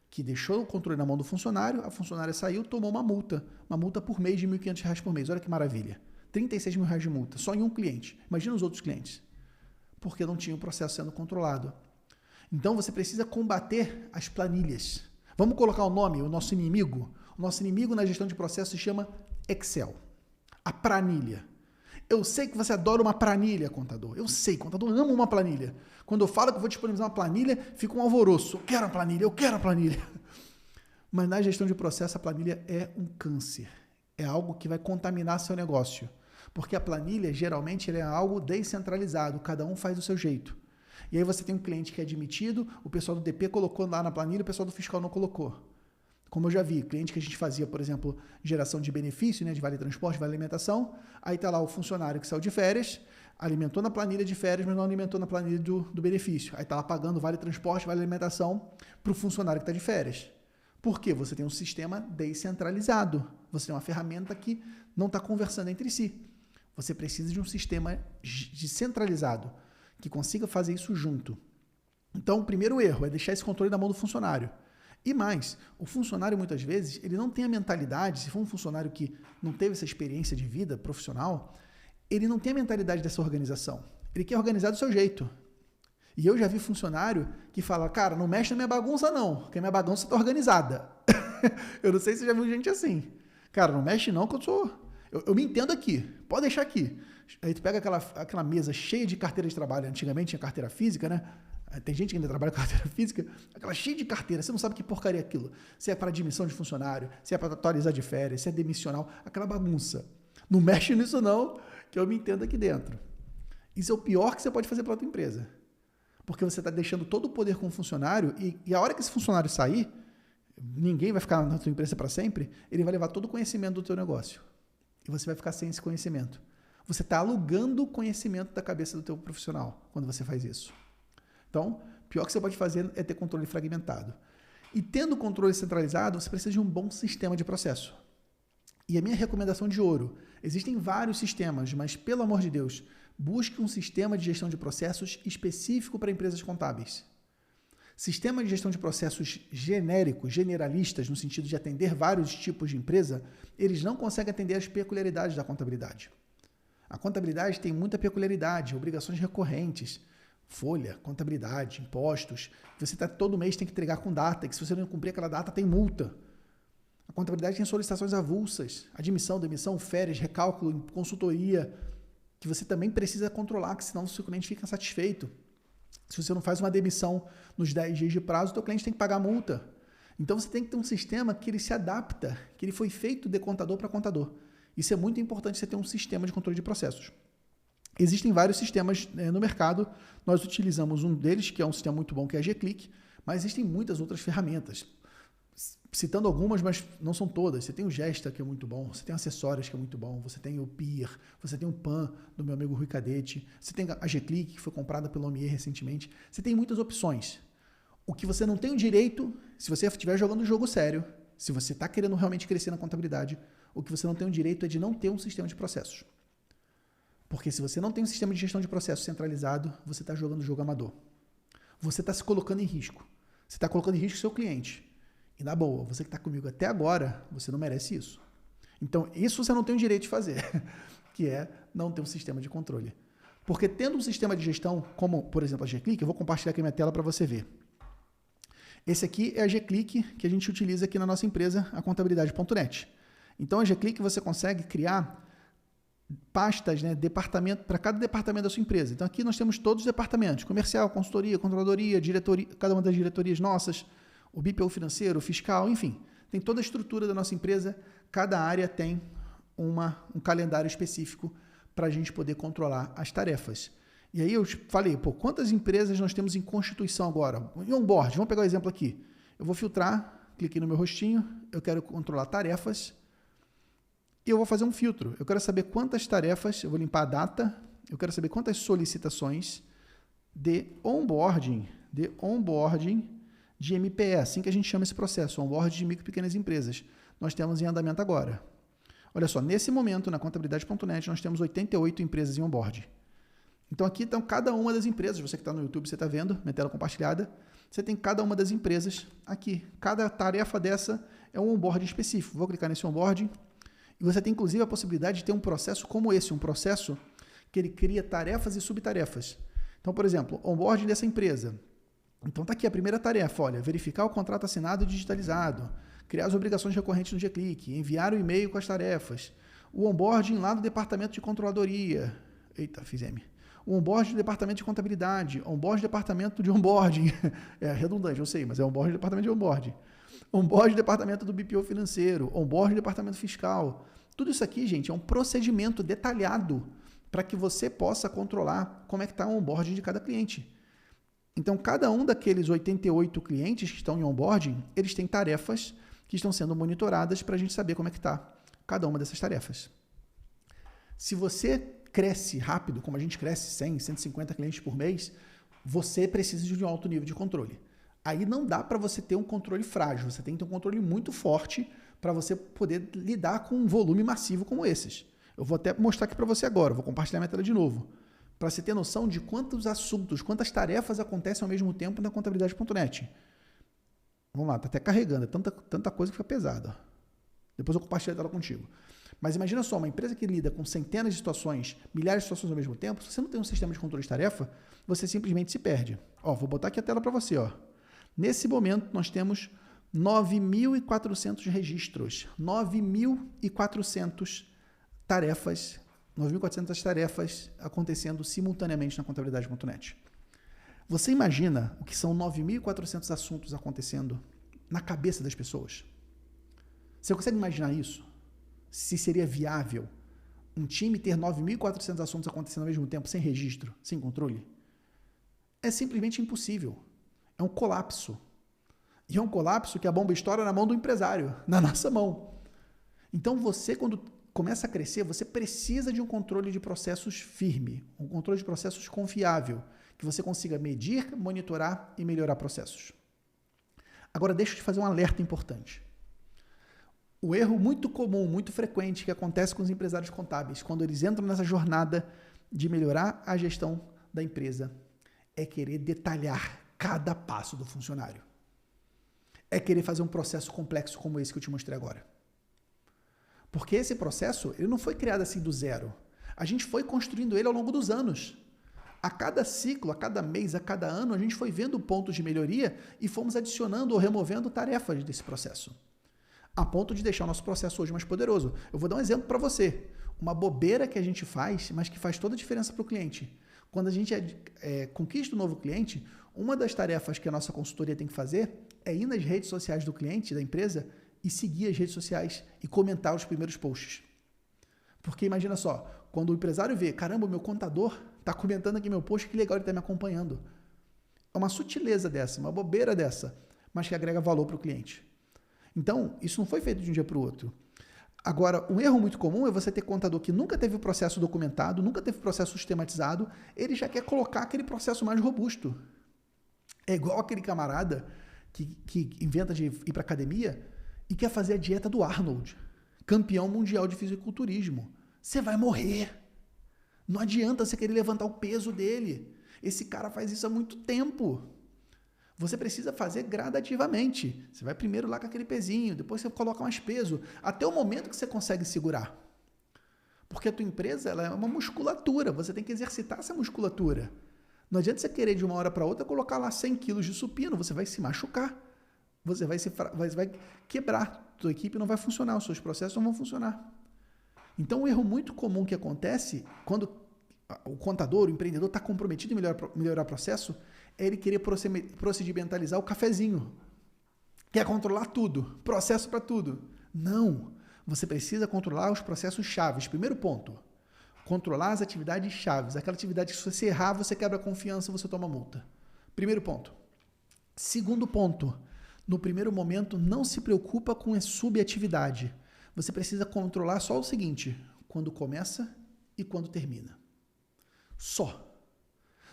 Que deixou o controle na mão do funcionário, a funcionária saiu, tomou uma multa por mês de R$ 1.500 por mês. Olha que maravilha. R$36 mil de multa, só em um cliente. Imagina os outros clientes. Porque não tinha o processo sendo controlado. Então você precisa combater as planilhas. Vamos colocar o nome, o nosso inimigo? O nosso inimigo na gestão de processos se chama Excel. A planilha. Eu sei que você adora uma planilha, contador. Eu sei, contador ama uma planilha. Quando eu falo que eu vou disponibilizar uma planilha, fica um alvoroço. Eu quero a planilha. Mas na gestão de processo, a planilha é um câncer. É algo que vai contaminar seu negócio. Porque a planilha, geralmente, é algo descentralizado. Cada um faz do seu jeito. E aí você tem um cliente que é admitido, o pessoal do DP colocou lá na planilha, o pessoal do fiscal não colocou. Como eu já vi, cliente que a gente fazia, por exemplo, geração de benefício, né, de vale transporte, vale alimentação, aí está lá o funcionário que saiu de férias, alimentou na planilha de férias, mas não alimentou na planilha do benefício. Aí está lá pagando vale transporte, vale alimentação para o funcionário que está de férias. Por quê? Você tem um sistema descentralizado. Você tem uma ferramenta que não está conversando entre si. Você precisa de um sistema descentralizado que consiga fazer isso junto. Então, o primeiro erro é deixar esse controle na mão do funcionário. E mais, o funcionário muitas vezes, ele não tem a mentalidade, se for um funcionário que não teve essa experiência de vida profissional, ele não tem a mentalidade dessa organização. Ele quer organizar do seu jeito. E eu já vi funcionário que fala, cara, não mexe na minha bagunça não, porque a minha bagunça está organizada. Eu não sei se você já viu gente assim. Cara, não mexe não, que eu me entendo aqui, pode deixar aqui. Aí tu pega aquela mesa cheia de carteira de trabalho, antigamente tinha carteira física, né? Tem gente que ainda trabalha com carteira física, aquela cheia de carteira, você não sabe que porcaria é aquilo. Se é para admissão de funcionário, se é para atualizar de férias, se é demissional, aquela bagunça. Não mexe nisso não, que eu me entendo aqui dentro. Isso é o pior que você pode fazer para a tua empresa. Porque você está deixando todo o poder com o funcionário e a hora que esse funcionário sair, ninguém vai ficar na tua empresa para sempre, ele vai levar todo o conhecimento do teu negócio. E você vai ficar sem esse conhecimento. Você está alugando o conhecimento da cabeça do teu profissional quando você faz isso. Então, o pior que você pode fazer é ter controle fragmentado. E tendo controle centralizado, você precisa de um bom sistema de processo. E a minha recomendação de ouro, existem vários sistemas, mas pelo amor de Deus, busque um sistema de gestão de processos específico para empresas contábeis. Sistema de gestão de processos genéricos, generalistas, no sentido de atender vários tipos de empresa, eles não conseguem atender as peculiaridades da contabilidade. A contabilidade tem muita peculiaridade, obrigações recorrentes, folha, contabilidade, impostos. Você todo mês tem que entregar com data, que se você não cumprir aquela data, tem multa. A contabilidade tem solicitações avulsas, admissão, demissão, férias, recálculo, consultoria, que você também precisa controlar, que senão o seu cliente fica insatisfeito. Se você não faz uma demissão nos 10 dias de prazo, o teu cliente tem que pagar multa. Então você tem que ter um sistema que ele se adapta, que ele foi feito de contador para contador. Isso é muito importante, você ter um sistema de controle de processos. Existem vários sistemas no mercado, nós utilizamos um deles, que é um sistema muito bom, que é a G-Click, mas existem muitas outras ferramentas. Citando algumas, mas não são todas. Você tem o Gesta, que é muito bom, você tem o Acessórios, que é muito bom, você tem o Peer, você tem o PAN, do meu amigo Rui Cadete, você tem a G-Click, que foi comprada pela Omier recentemente. Você tem muitas opções. O que você não tem o direito, se você estiver jogando um jogo sério, se você está querendo realmente crescer na contabilidade, o que você não tem o direito é de não ter um sistema de processos. Porque se você não tem um sistema de gestão de processos centralizado, você está jogando jogo amador. Você está se colocando em risco. Você está colocando em risco o seu cliente. E na boa, você que está comigo até agora, você não merece isso. Então, isso você não tem o direito de fazer, que é não ter um sistema de controle. Porque tendo um sistema de gestão, como, por exemplo, a G-Click, eu vou compartilhar aqui a minha tela para você ver. Esse aqui é a G-Click que a gente utiliza aqui na nossa empresa, a contabilidade.net. Então, a G-Click você consegue criar pastas, né, departamento, para cada departamento da sua empresa. Então, aqui nós temos todos os departamentos, comercial, consultoria, controladoria, diretoria, cada uma das diretorias nossas, o BPO financeiro, o fiscal, enfim. Tem toda a estrutura da nossa empresa, cada área tem um calendário específico para a gente poder controlar as tarefas. E aí eu falei, quantas empresas nós temos em constituição agora? Em onboard, vamos pegar o exemplo aqui. Eu vou filtrar, cliquei no meu rostinho, eu quero controlar tarefas, e eu vou fazer um filtro. Eu quero saber quantas tarefas, eu vou limpar a data, eu quero saber quantas solicitações de onboarding de MPE, assim que a gente chama esse processo, onboarding de micro e pequenas empresas. Nós temos em andamento agora. Olha só, nesse momento, na contabilidade.net, nós temos 88 empresas em onboarding. Então aqui estão cada uma das empresas, você que está no YouTube, você está vendo, minha tela compartilhada, você tem cada uma das empresas aqui. Cada tarefa dessa é um onboarding específico. Vou clicar nesse onboarding. E você tem, inclusive, a possibilidade de ter um processo como esse, um processo que ele cria tarefas e subtarefas. Então, por exemplo, onboarding dessa empresa. Então, está aqui a primeira tarefa, olha, verificar o contrato assinado e digitalizado, criar as obrigações recorrentes no G-Click, enviar o e-mail com as tarefas, o onboarding lá do departamento de controladoria. Eita, fiz M. O onboarding do departamento de contabilidade, onboarding do departamento de onboarding. É redundante, eu sei, mas é onboarding do departamento de onboarding. Onboarding do departamento do BPO financeiro, onboarding do departamento fiscal. Tudo isso aqui, gente, é um procedimento detalhado para que você possa controlar como é que está o onboarding de cada cliente. Então, cada um daqueles 88 clientes que estão em onboarding, eles têm tarefas que estão sendo monitoradas para a gente saber como é que está cada uma dessas tarefas. Se você cresce rápido, como a gente cresce 100, 150 clientes por mês, você precisa de um alto nível de controle. Aí não dá para você ter um controle frágil, você tem que ter um controle muito forte para você poder lidar com um volume massivo como esses. Eu vou até mostrar aqui para você agora, vou compartilhar minha tela de novo, para você ter noção de quantos assuntos, quantas tarefas acontecem ao mesmo tempo na contabilidade.net. Vamos lá, está até carregando, é tanta coisa que fica pesada. Depois eu compartilho a tela contigo. Mas imagina só, uma empresa que lida com centenas de situações, milhares de situações ao mesmo tempo, se você não tem um sistema de controle de tarefa, você simplesmente se perde. Ó, vou botar aqui a tela para você, ó. Nesse momento, nós temos 9.400 registros, 9.400 tarefas, 9.400 tarefas acontecendo simultaneamente na contabilidade.net. Você imagina o que são 9.400 assuntos acontecendo na cabeça das pessoas? Você consegue imaginar isso? Se seria viável um time ter 9.400 assuntos acontecendo ao mesmo tempo, sem registro, sem controle? É simplesmente impossível. É um colapso. E é um colapso que a bomba estoura na mão do empresário, na nossa mão. Então você, quando começa a crescer, você precisa de um controle de processos firme, um controle de processos confiável, que você consiga medir, monitorar e melhorar processos. Agora, deixa eu te fazer um alerta importante. O erro muito comum, muito frequente que acontece com os empresários contábeis, quando eles entram nessa jornada de melhorar a gestão da empresa, é querer detalhar cada passo do funcionário. É querer fazer um processo complexo como esse que eu te mostrei agora. Porque esse processo, ele não foi criado assim do zero. A gente foi construindo ele ao longo dos anos. A cada ciclo, a cada mês, a cada ano, a gente foi vendo pontos de melhoria e fomos adicionando ou removendo tarefas desse processo, a ponto de deixar o nosso processo hoje mais poderoso. Eu vou dar um exemplo para você. Uma bobeira que a gente faz, mas que faz toda a diferença para o cliente. Quando a gente conquista um novo cliente, uma das tarefas que a nossa consultoria tem que fazer é ir nas redes sociais do cliente, da empresa, e seguir as redes sociais e comentar os primeiros posts. Porque imagina só, quando o empresário vê, caramba, o meu contador está comentando aqui meu post, que legal, ele está me acompanhando. É uma sutileza dessa, uma bobeira dessa, mas que agrega valor para o cliente. Então, isso não foi feito de um dia para o outro. Agora, um erro muito comum é você ter contador que nunca teve o processo documentado, nunca teve o processo sistematizado, ele já quer colocar aquele processo mais robusto. É igual aquele camarada que inventa de ir para academia e quer fazer a dieta do Arnold, campeão mundial de fisiculturismo. Você vai morrer. Não adianta você querer levantar o peso dele. Esse cara faz isso há muito tempo. Você precisa fazer gradativamente. Você vai primeiro lá com aquele pezinho, depois você coloca mais peso, até o momento que você consegue segurar. Porque a tua empresa ela é uma musculatura, você tem que exercitar essa musculatura. Não adianta você querer de uma hora para outra colocar lá 100 quilos de supino, você vai se machucar. Você vai quebrar. A tua equipe não vai funcionar, os seus processos não vão funcionar. Então, um erro muito comum que acontece quando o contador, o empreendedor está comprometido em melhorar o processo, é ele querer procedimentalizar o cafezinho. Quer controlar tudo, processo para tudo. Não, você precisa controlar os processos chaves. Primeiro ponto, controlar as atividades chaves. Aquela atividade que se você errar, você quebra a confiança, você toma multa. Primeiro ponto. Segundo ponto, no primeiro momento, não se preocupa com a subatividade. Você precisa controlar só o seguinte, quando começa e quando termina. Só.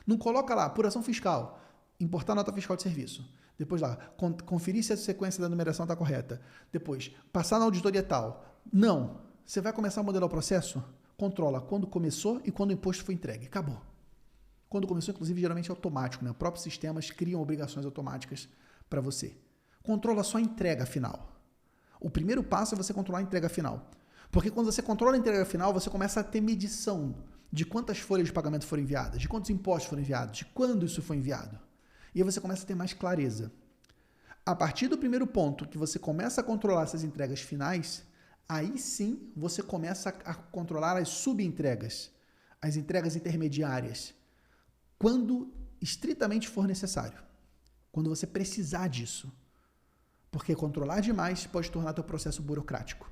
Não coloca lá, apuração fiscal, importar nota fiscal de serviço. Depois lá, conferir se a sequência da numeração está correta. Depois, passar na auditoria tal. Não. Você vai começar a modelar o processo? Controla quando começou e quando o imposto foi entregue. Acabou. Quando começou, inclusive, geralmente é automático, né? Os próprios sistemas criam obrigações automáticas para você. Controla só a entrega final. O primeiro passo é você controlar a entrega final. Porque quando você controla a entrega final, você começa a ter medição de quantas folhas de pagamento foram enviadas, de quantos impostos foram enviados, de quando isso foi enviado. E aí você começa a ter mais clareza. A partir do primeiro ponto, que você começa a controlar essas entregas finais, aí sim você começa a controlar as subentregas, as entregas intermediárias, quando estritamente for necessário, quando você precisar disso. Porque controlar demais pode tornar teu processo burocrático.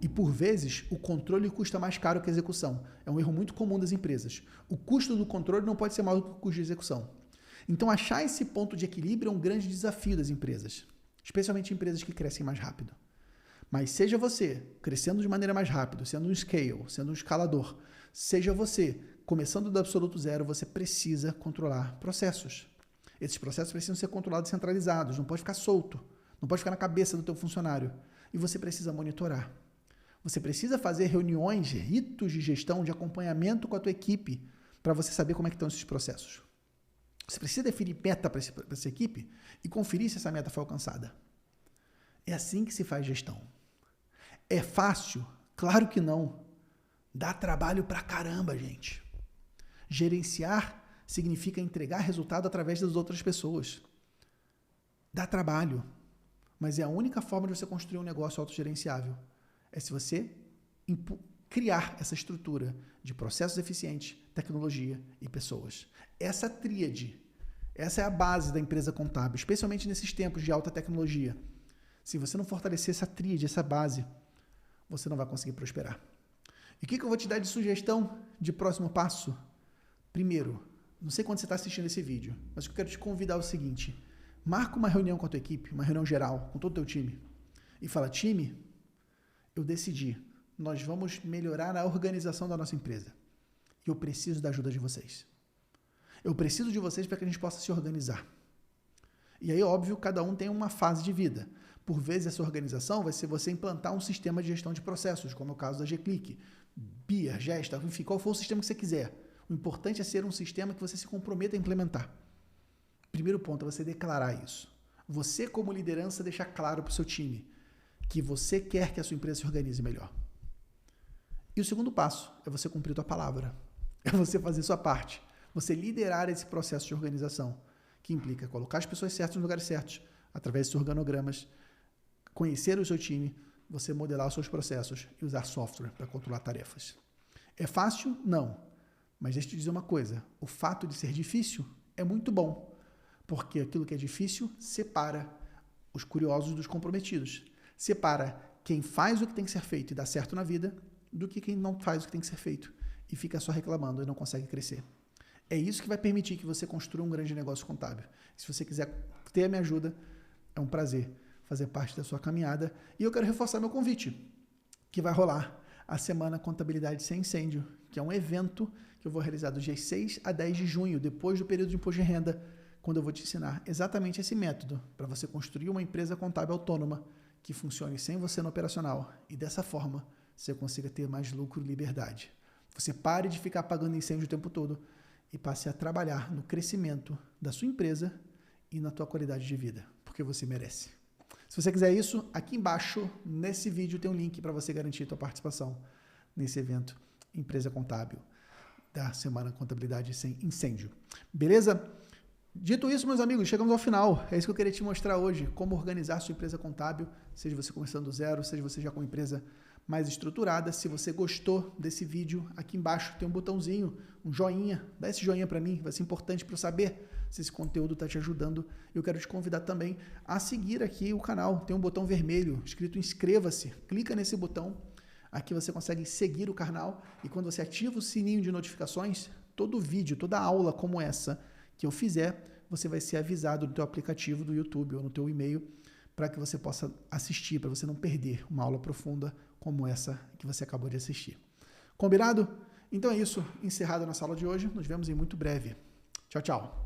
E, por vezes, o controle custa mais caro que a execução. É um erro muito comum das empresas. O custo do controle não pode ser maior do que o custo de execução. Então, achar esse ponto de equilíbrio é um grande desafio das empresas, especialmente empresas que crescem mais rápido. Mas seja você crescendo de maneira mais rápida, sendo um scale, sendo um escalador, seja você começando do absoluto zero, você precisa controlar processos. Esses processos precisam ser controlados e centralizados, não pode ficar solto, não pode ficar na cabeça do teu funcionário. E você precisa monitorar. Você precisa fazer reuniões, ritos de gestão, de acompanhamento com a tua equipe, para você saber como é que estão esses processos. Você precisa definir meta para essa equipe e conferir se essa meta foi alcançada. É assim que se faz gestão. É fácil? Claro que não. Dá trabalho pra caramba, gente. Gerenciar significa entregar resultado através das outras pessoas. Dá trabalho. Mas é a única forma de você construir um negócio autogerenciável. É se você criar essa estrutura de processos eficientes, tecnologia e pessoas. Essa tríade, essa é a base da empresa contábil, especialmente nesses tempos de alta tecnologia. Se você não fortalecer essa tríade, essa base, você não vai conseguir prosperar. E o que eu vou te dar de sugestão de próximo passo? Primeiro, não sei quando você está assistindo esse vídeo, mas eu quero te convidar ao seguinte: marca uma reunião com a tua equipe, uma reunião geral, com todo o teu time, e fala, time, eu decidi, nós vamos melhorar a organização da nossa empresa. E eu preciso da ajuda de vocês. Eu preciso de vocês para que a gente possa se organizar. E aí, óbvio, cada um tem uma fase de vida. Por vezes, essa organização vai ser você implantar um sistema de gestão de processos, como é o caso da G-Click, BIA, Gesta, enfim, qual for o sistema que você quiser. O importante é ser um sistema que você se comprometa a implementar. Primeiro ponto é você declarar isso. Você, como liderança, deixar claro para o seu time que você quer que a sua empresa se organize melhor. E o segundo passo é você cumprir a tua palavra. É você fazer sua parte. Você liderar esse processo de organização, que implica colocar as pessoas certas nos lugares certos, através de organogramas, conhecer o seu time, você modelar os seus processos e usar software para controlar tarefas. É fácil? Não. Mas deixa eu te dizer uma coisa, o fato de ser difícil é muito bom, porque aquilo que é difícil separa os curiosos dos comprometidos. Separa quem faz o que tem que ser feito e dá certo na vida do que quem não faz o que tem que ser feito e fica só reclamando e não consegue crescer. É isso que vai permitir que você construa um grande negócio contábil. Se você quiser ter a minha ajuda, é um prazer fazer parte da sua caminhada. E eu quero reforçar meu convite, que vai rolar a Semana Contabilidade Sem Incêndio, que é um evento que eu vou realizar dos dias 6 a 10 de junho, depois do período de imposto de renda, quando eu vou te ensinar exatamente esse método para você construir uma empresa contábil autônoma que funcione sem você no operacional e dessa forma você consiga ter mais lucro e liberdade. Você pare de ficar apagando incêndio o tempo todo e passe a trabalhar no crescimento da sua empresa e na tua qualidade de vida, porque você merece. Se você quiser isso, aqui embaixo, nesse vídeo, tem um link para você garantir a tua participação nesse evento Empresa Contábil da Semana Contabilidade Sem Incêndio. Beleza? Dito isso, meus amigos, chegamos ao final. É isso que eu queria te mostrar hoje, como organizar sua empresa contábil, seja você começando do zero, seja você já com uma empresa mais estruturada. Se você gostou desse vídeo, aqui embaixo tem um botãozinho, um joinha. Dá esse joinha para mim, vai ser importante para eu saber se esse conteúdo está te ajudando. Eu quero te convidar também a seguir aqui o canal. Tem um botão vermelho escrito inscreva-se. Clica nesse botão. Aqui você consegue seguir o canal e quando você ativa o sininho de notificações, todo vídeo, toda aula como essa que eu fizer, você vai ser avisado no teu aplicativo do YouTube ou no teu e-mail para que você possa assistir, para você não perder uma aula profunda como essa que você acabou de assistir. Combinado? Então é isso. Encerrada a nossa aula de hoje. Nos vemos em muito breve. Tchau, tchau.